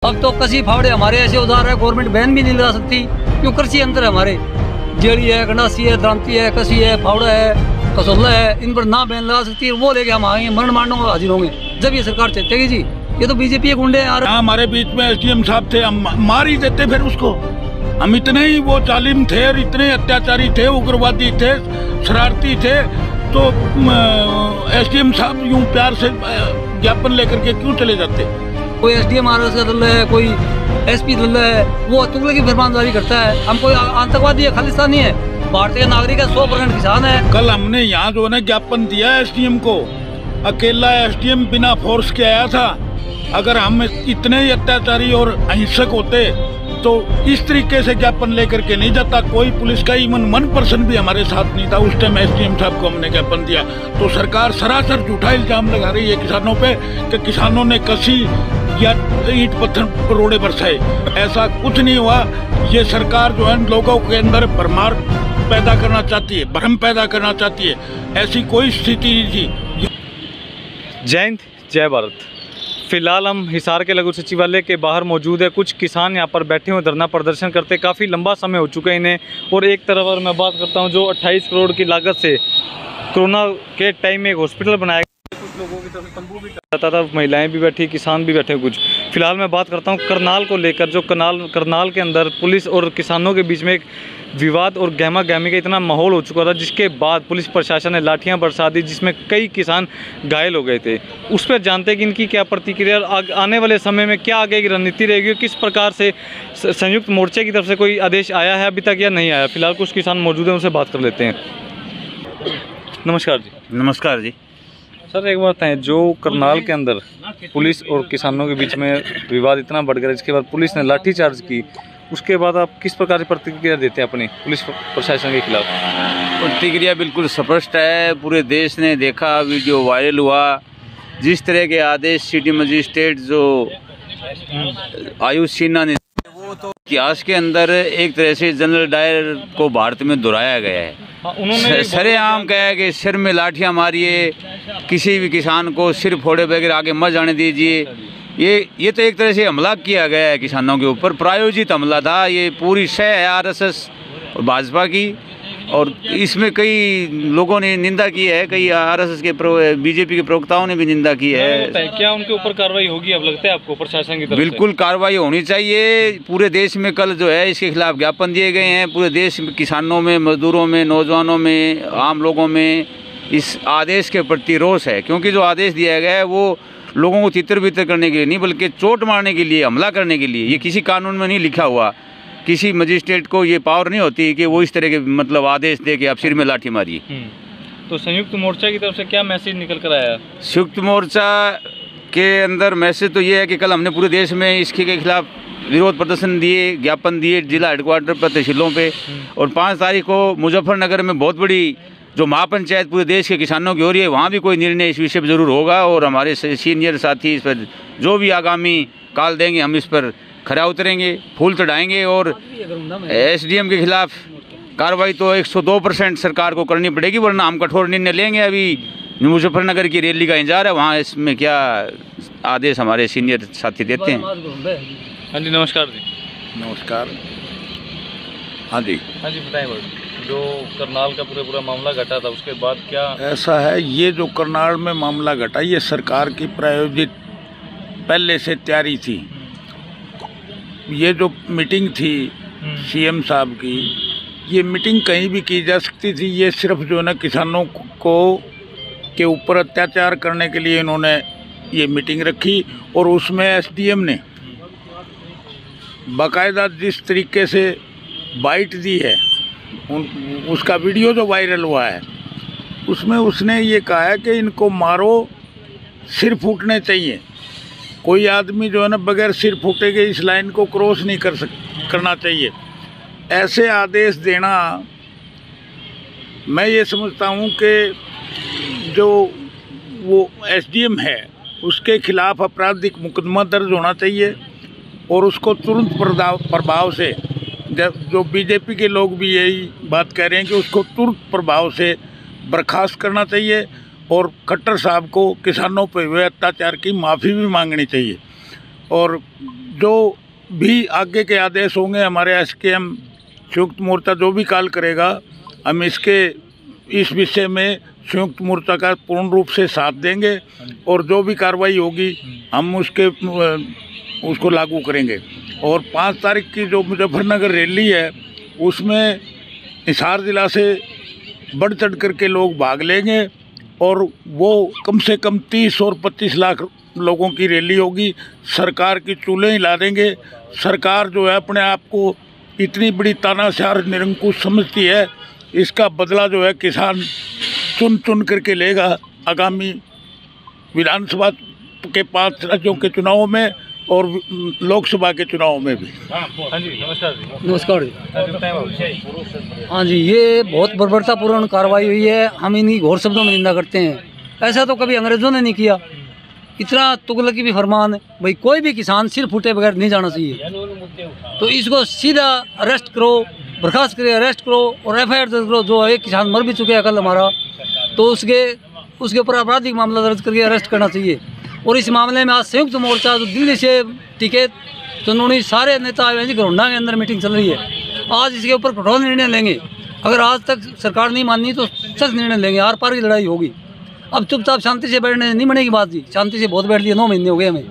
अब तो कसी फावड़े हमारे ऐसे उधार है, गवर्नमेंट बैन भी नहीं लगा सकती, क्यों कृषि अंतर है हमारे, जेड़ी है, गंडासी है, द्रांति है, कसी है, फावड़ा है, कसौला है, इन पर ना बैन लगा सकती है। वो लेके हम आएंगे, मरण मारने को हाजिर होंगे जब ये सरकार चेतेगी जी। ये तो बीजेपी के गुंडे यार। हमारे बीच में एसडीएम साहब थे, हम मार ही देते फिर उसको। हम इतने ही वो जालिम थे और इतने अत्याचारी थे, उग्रवादी थे, शरारती थे, तो एसडीएम साहब यूं प्यार से ज्ञापन लेकर के क्यों चले जाते। कोई एसडीएम आरएस का दल है, कोई एसपी दल है, वो तुगले की फरमानदारी करता है। हम कोई आतंकवादी है, खालिस्तानी है, भारतीय नागरिक है, 100% किसान है। कल हमने यहाँ जो है ना ज्ञापन दिया एसडीएम को, अकेला एसडीएम बिना फोर्स के आया था। अगर हम इतने ही अत्याचारी और अहिंसक होते तो इस तरीके से ज्ञापन लेकर के नहीं जाता। कोई पुलिस का इवन 1% भी हमारे साथ नहीं था उस टाइम। एसडीएम साहब को हमने ज्ञापन दिया तो सरकार सरासर झूठा इल्जाम लगा रही है किसानों पे कि किसानों ने कसी या ईंट पत्थर रोड़े बरसाए। ऐसा कुछ नहीं हुआ। ये सरकार जो है लोगों के अंदर भरमार पैदा करना चाहती है, भ्रम पैदा करना चाहती है। ऐसी कोई स्थिति नहीं थी। जय हिंद, जय भारत। फिलहाल हम हिसार के लघु सचिवालय के बाहर मौजूद है। कुछ किसान यहाँ पर बैठे हुए धरना प्रदर्शन करते काफ़ी लंबा समय हो चुका है इन्हें। और एक तरफ अगर मैं बात करता हूँ, जो 28 करोड़ की लागत से कोरोना के टाइम में एक हॉस्पिटल बनाया गया, कुछ लोगों की तरफ तंबू भी जाता था, महिलाएं भी बैठी, किसान भी बैठे कुछ। फिलहाल मैं बात करता हूँ करनाल को लेकर, जो करनाल के अंदर पुलिस और किसानों के बीच में एक विवाद और गहमा गहमी का इतना माहौल हो चुका था, जिसके बाद पुलिस प्रशासन ने लाठियां बरसा दी, जिसमें कई किसान घायल हो गए थे। उस पर जानते हैं कि इनकी क्या प्रतिक्रिया, आने वाले समय में क्या आगे की रणनीति रहेगी और किस प्रकार से संयुक्त मोर्चे की तरफ से कोई आदेश आया है अभी तक या नहीं आया। फिलहाल कुछ किसान मौजूद हैं, उनसे बात कर लेते हैं। नमस्कार जी। नमस्कार जी। सर एक बात है, जो करनाल के अंदर पुलिस और किसानों के बीच में विवाद इतना बढ़ गया, इसके बाद पुलिस ने लाठीचार्ज की, उसके बाद आप किस प्रकार की प्रतिक्रिया देते हैं अपनी पुलिस प्रशासन के खिलाफ? प्रतिक्रिया बिल्कुल स्पष्ट है, पूरे देश ने देखा, वीडियो वायरल हुआ। जिस तरह के आदेश सिटी मजिस्ट्रेट जो आयुष सिन्हा ने, वो तो इतिहास के अंदर एक तरह से जनरल डायर को भारत में दोहराया गया है। उन्होंने सरेआम कहा है कि सिर में लाठियां मारिए, किसी भी किसान को सिर फोड़े बगैर आगे मत जाने दीजिए। ये तो एक तरह से हमला किया गया है किसानों के ऊपर, प्रायोजित हमला था। ये पूरी शय है आरएसएस और भाजपा की, और इसमें कई लोगों ने निंदा की है, कई आरएसएस के बीजेपी के प्रवक्ताओं ने भी निंदा की है। क्या उनके ऊपर कार्रवाई होगी अब लगता है आपको प्रशासन की तरफ से? बिल्कुल कार्रवाई होनी चाहिए। पूरे देश में कल जो है इसके खिलाफ ज्ञापन दिए गए हैं। पूरे देश में किसानों में, मजदूरों में, नौजवानों में, आम लोगों में इस आदेश के प्रति रोष है, क्योंकि जो आदेश दिया गया है वो लोगों को तितर बितर करने के लिए नहीं, बल्कि चोट मारने के लिए, हमला करने के लिए। ये किसी कानून में नहीं लिखा हुआ। किसी मजिस्ट्रेट को ये पावर नहीं होती कि वो इस तरह के मतलब आदेश दे कि आप सिर में लाठी मारिए। तो संयुक्त मोर्चा की तरफ से क्या मैसेज निकल कर आया? संयुक्त मोर्चा के अंदर मैसेज तो ये है कि कल हमने पूरे देश में इसके खिलाफ विरोध प्रदर्शन दिए, ज्ञापन दिए जिला हेडक्वार्टर पर, तहसीलों पे। और 5 तारीख को मुजफ्फरनगर में बहुत बड़ी जो महापंचायत पूरे देश के किसानों की हो रही है, वहाँ भी कोई निर्णय इस विषय पर जरूर होगा। और हमारे सीनियर साथी इस पर जो भी आगामी काल देंगे, हम इस पर खरा उतरेंगे, फूल चढ़ाएंगे। और एसडीएम के खिलाफ कार्रवाई तो 102% सरकार को करनी पड़ेगी, वरना हम कठोर निर्णय लेंगे। अभी मुजफ्फरनगर की रैली का इंतजार है, वहाँ इसमें क्या आदेश हमारे सीनियर साथी देते हैं। हाँ जी, नमस्कार जी। नमस्कार। हाँ जी बताएं। जो करनाल का पूरा मामला घटा था, उसके बाद क्या ऐसा है, ये जो करनाल में मामला घटा, ये सरकार की प्रायोजित पहले से तैयारी थी। ये जो मीटिंग थी सीएम साहब की, ये मीटिंग कहीं भी की जा सकती थी। ये सिर्फ जो है ना किसानों को के ऊपर अत्याचार करने के लिए इन्होंने ये मीटिंग रखी। और उसमें एसडीएम ने बाकायदा जिस तरीके से बाइट दी है, उसका वीडियो जो वायरल हुआ है, उसमें उसने ये कहा है कि इनको मारो, सिर फूटने चाहिए। कोई आदमी जो है ना बगैर सिर फूटे के इस लाइन को क्रॉस नहीं करना चाहिए। ऐसे आदेश देना, मैं ये समझता हूँ कि जो वो एसडीएम है उसके खिलाफ आपराधिक मुकदमा दर्ज होना चाहिए। और उसको तुरंत प्रभाव से, जब जो बीजेपी के लोग भी यही बात कह रहे हैं कि उसको तुरंत प्रभाव से बर्खास्त करना चाहिए। और खट्टर साहब को किसानों पर हुए अत्याचार की माफ़ी भी मांगनी चाहिए। और जो भी आगे के आदेश होंगे हमारे SKM संयुक्त मोर्चा जो भी कॉल करेगा, हम इस विषय में संयुक्त मोर्चा का पूर्ण रूप से साथ देंगे और जो भी कार्रवाई होगी हम उसको लागू करेंगे। और 5 तारीख की जो मुजफ्फरनगर रैली है उसमें हिसार जिला से बढ़ चढ़ करके लोग भाग लेंगे और वो कम से कम 30 और 25 लाख लोगों की रैली होगी। सरकार की चूल्हे हिला देंगे। सरकार जो है अपने आप को इतनी बड़ी तानाशाह निरंकुश समझती है, इसका बदला जो है किसान चुन चुन करके लेगा आगामी विधानसभा के 5 राज्यों के चुनावों में और लोकसभा के चुनाव में भी। हाँ जी, नमस्कार जी। नमस्कार जी। हाँ जी, ये बहुत बर्बरतापूर्ण कार्रवाई हुई है, हम इनकी घोर शब्दों में निंदा करते हैं। ऐसा तो कभी अंग्रेजों ने नहीं किया। इतना तुगलकी भी फरमान है भाई, कोई भी किसान सिर फूटे बगैर नहीं जाना चाहिए। तो इसको सीधा अरेस्ट करो, बर्खास्त करिए, अरेस्ट करो और FIR दर्ज करो। जो एक किसान मर भी चुके हैं कल हमारा, तो उसके ऊपर आपराधिक मामला दर्ज करके अरेस्ट करना चाहिए। और इस मामले में आज संयुक्त मोर्चा जो दिल्ली से टिकट चुनौनी सारे नेता आए हैं जी, घरोंडा के अंदर मीटिंग चल रही है। आज इसके ऊपर कठोर निर्णय लेंगे। अगर आज तक सरकार नहीं मानी तो सख्त निर्णय लेंगे, आर पार की लड़ाई होगी। अब चुपचाप शांति से बैठने नहीं बनेगी बात जी। शांति से बहुत बैठ लिया, 9 महीने हो गए हमें।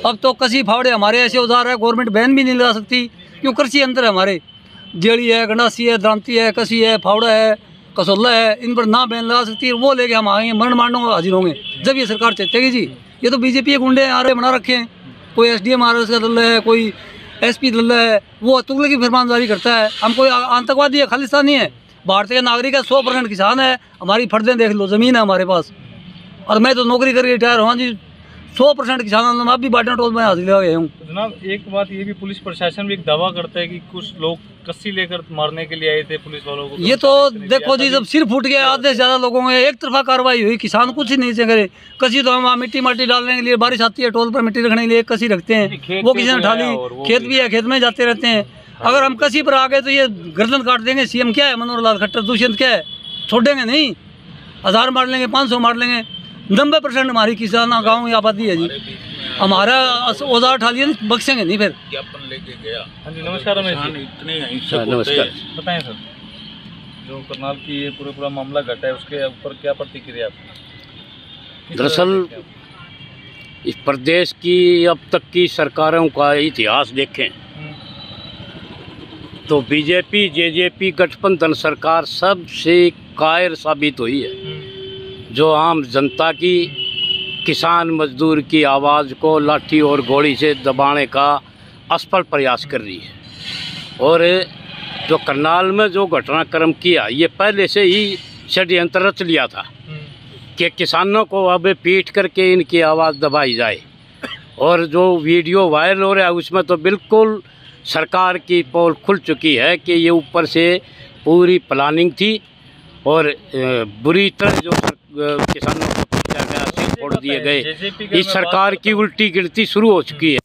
अब तो कसी फावड़े हमारे ऐसे औजार है, गवर्नमेंट बैन भी नहीं लगा सकती, क्यों कृषि यंत्र है हमारे। जेड़ी है, गंडासी है, द्रांति है, कसी है, फावड़ा है, कसोल्ला है, इन पर ना बैन लगा सकती है। वो लेके हम आएंगे, मरण मारने को हाजिर होंगे जब ये सरकार चेतेगी जी। ये तो BJP के गुंडे आर बना रखे हैं, कोई SDM RS का दल है, कोई SP दल है, वो तुगलकी फरमान जारी करता है। हम कोई आतंकवादी है, खालिस्तानी है, भारतीय नागरिक है, 100% किसान है। हमारी फर्दें देख लो, ज़मीन है हमारे पास। और मैं तो नौकरी करके रिटायर हुआ जी, 100% किसान। मैं भी बाटन टोल में हाजिर हो गया हूँ। जनाब, एक बात ये भी पुलिस प्रशासन भी एक दावा करता है कि कुछ लोग कस्सी लेकर मारने के लिए आए थे पुलिस वालों को। ये तो देखो जी, जब सिर फूट गया, आधे से ज़्यादा लोगों में एक तरफा कार्रवाई हुई, किसान कुछ ही नहीं से करे। कसी तो हम मिट्टी माटी डालने के लिए, बारिश आती है टोल पर मिट्टी रखने के लिए कसी रखते हैं, वो किसी ने उठा ली। खेत भी है, खेत में जाते रहते हैं। अगर हम कसी पर आ गए तो ये गर्दन काट देंगे। CM क्या है, मनोहर लाल खट्टर, दुष्यंत क्या है, छोड़ेंगे नहीं। 1000 मार लेंगे, 500 मार लेंगे। 90% हमारी किसान गाँव की आबादी है जी। हमारा औजार उठा लिए, बख्शेंगे नहीं फिर। ज्ञापन लेके गया। हाँ जी, नमस्कार रमेश जी। इतने अहिंसक नमस्कार, बताएं सर, जो करनाल की ये पूरा मामला घटा है उसके ऊपर क्या प्रतिक्रिया आपकी? दरअसल इस प्रदेश की अब तक की सरकारों का इतिहास देखें तो BJP JJP गठबंधन सरकार सबसे कायर साबित हुई है। जो आम जनता की, किसान मजदूर की आवाज़ को लाठी और गोली से दबाने का असफल प्रयास कर रही है। और जो करनाल में जो घटनाक्रम किया, ये पहले से ही षड्यंत्र रच लिया था कि किसानों को अब पीट करके इनकी आवाज़ दबाई जाए। और जो वीडियो वायरल हो रहा है उसमें तो बिल्कुल सरकार की पोल खुल चुकी है कि ये ऊपर से पूरी प्लानिंग थी और बुरी तरह जो किसानों को पीटा गया, सिर फोड़ दिए गए। इस सरकार की उल्टी गिनती शुरू हो चुकी है।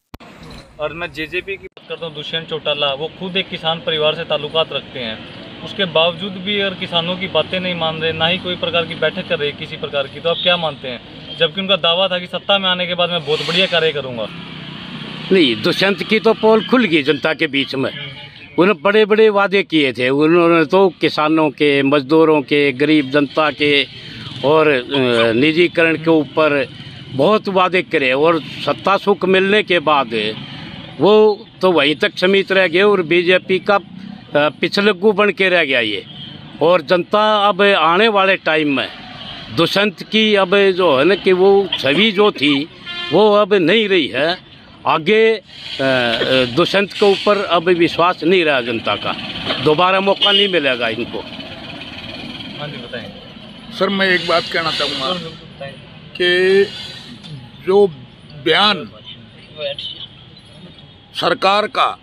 और मैं JJP की बात करता हूँ, दुष्यंत चौटाला, वो खुद एक किसान परिवार से ताल्लुकात रखते हैं। उसके बावजूद भी अगर किसानों की बातें नहीं मान रहे, ना ही कोई प्रकार की बैठक कर रहे किसी प्रकार की, तो आप क्या मानते हैं? जबकि उनका दावा था कि सत्ता में आने के बाद मैं बहुत बढ़िया कार्य करूँगा। नहीं, दुष्यंत की तो पोल खुल गई जनता के बीच में। उन्होंने बड़े बड़े वादे किए थे। उन्होंने तो किसानों के, मजदूरों के, गरीब जनता के और निजीकरण के ऊपर बहुत वादे करे। और सत्ता सुख मिलने के बाद वो तो वहीं तक सीमित रह गए और BJP का पिछलग्गू बन के रह गया ये। और जनता अब आने वाले टाइम में दुष्यंत की अब जो है ना कि वो छवि जो थी वो अब नहीं रही है। आगे दुष्यंत के ऊपर अब विश्वास नहीं रहा जनता का, दोबारा मौका नहीं मिलेगा इनको। हाँ जी, बताएं सर। मैं एक बात कहना चाहूँगा कि जो बयान सरकार का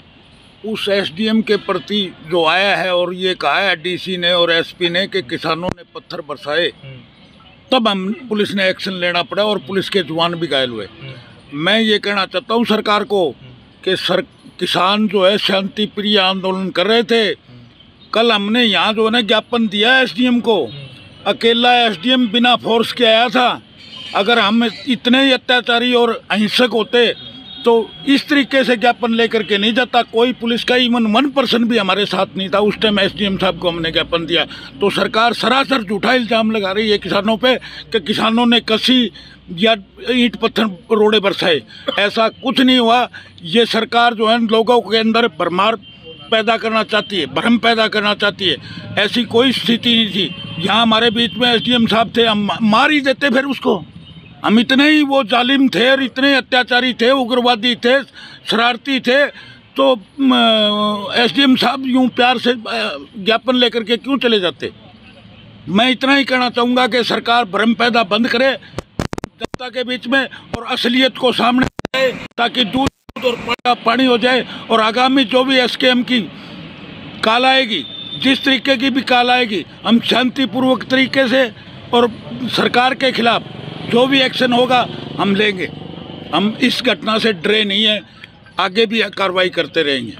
उस SDM के प्रति जो आया है और ये कहा है DC ने और SP ने कि किसानों ने पत्थर बरसाए, तब हम पुलिस ने एक्शन लेना पड़ा और पुलिस के जवान भी घायल हुए। मैं ये कहना चाहता हूँ सरकार को कि किसान जो है शांति प्रिय आंदोलन कर रहे थे। कल हमने यहाँ जो है ना ज्ञापन दिया है SDM को, अकेला SDM बिना फोर्स के आया था। अगर हम इतने ही अत्याचारी और अहिंसक होते तो इस तरीके से ज्ञापन लेकर के नहीं जाता। कोई पुलिस का इवन 1% भी हमारे साथ नहीं था उस टाइम। एसडीएम साहब को हमने ज्ञापन दिया तो सरकार सरासर झूठा इल्ज़ाम लगा रही है किसानों पे कि किसानों ने कसी या ईंट पत्थर रोड़े बरसाए। ऐसा कुछ नहीं हुआ। ये सरकार जो है लोगों के अंदर भरमार पैदा करना चाहती है, भ्रम पैदा करना चाहती है। ऐसी कोई स्थिति नहीं थी। यहाँ हमारे बीच में एसडीएम साहब थे, हम मार ही देते फिर उसको। हम इतने ही वो जालिम थे और इतने अत्याचारी थे, उग्रवादी थे, शरारती थे। तो एसडीएम साहब यूं प्यार से ज्ञापन लेकर के क्यों चले जाते। मैं इतना ही कहना चाहूँगा कि सरकार भ्रम पैदा बंद करे जनता के बीच में और असलियत को सामने लाए ताकि दूध और पानी हो जाए। और आगामी जो भी एसकेएम की काल आएगी, जिस तरीके की भी काल आएगी, हम शांतिपूर्वक तरीके से और सरकार के खिलाफ जो भी एक्शन होगा हम लेंगे। हम इस घटना से डरे नहीं हैं, आगे भी कार्रवाई करते रहेंगे।